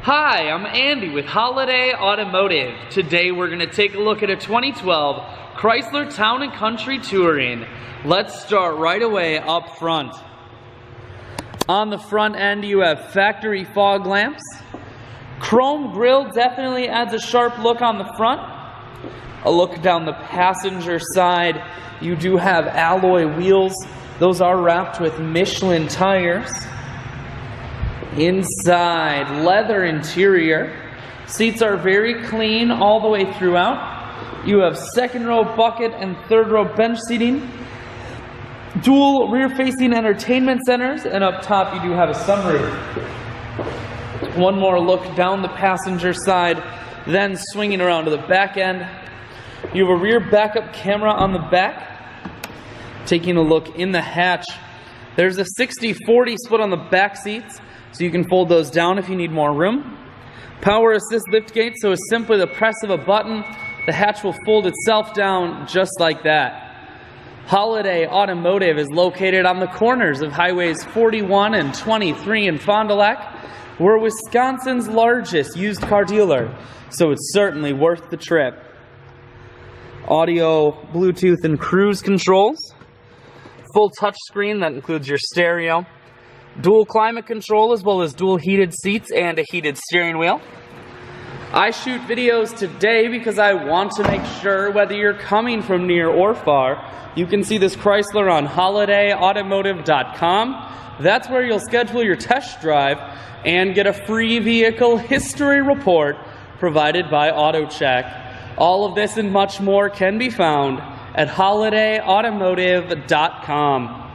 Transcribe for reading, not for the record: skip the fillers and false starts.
Hi, I'm Andy with Holiday Automotive. Today we're going to take a look at a 2012 Chrysler Town & Country Touring. Let's start right away up front. On the front end you have factory fog lamps. Chrome grille definitely adds a sharp look on the front. A look down the passenger side, you do have alloy wheels. Those are wrapped with Michelin tires. Inside, leather interior. Seats are very clean all the way throughout. You have second row bucket and third row bench seating. Dual rear facing entertainment centers, and up top you do have a sunroof. One more look down the passenger side, then swinging around to the back end. You have a rear backup camera on the back. Taking a look in the hatch, there's a 60-40 split on the back seats, so you can fold those down if you need more room. Power assist liftgate, so it's simply the press of a button. The hatch will fold itself down just like that. Holiday Automotive is located on the corners of highways 41 and 23 in Fond du Lac. We're Wisconsin's largest used car dealer, so it's certainly worth the trip. Audio, Bluetooth, and cruise controls. Full touchscreen that includes your stereo. Dual climate control, as well as dual heated seats and a heated steering wheel. I shoot videos today because I want to make sure whether you're coming from near or far, you can see this Chrysler on holidayautomotive.com. That's where you'll schedule your test drive and get a free vehicle history report provided by AutoCheck. All of this and much more can be found at holidayautomotive.com.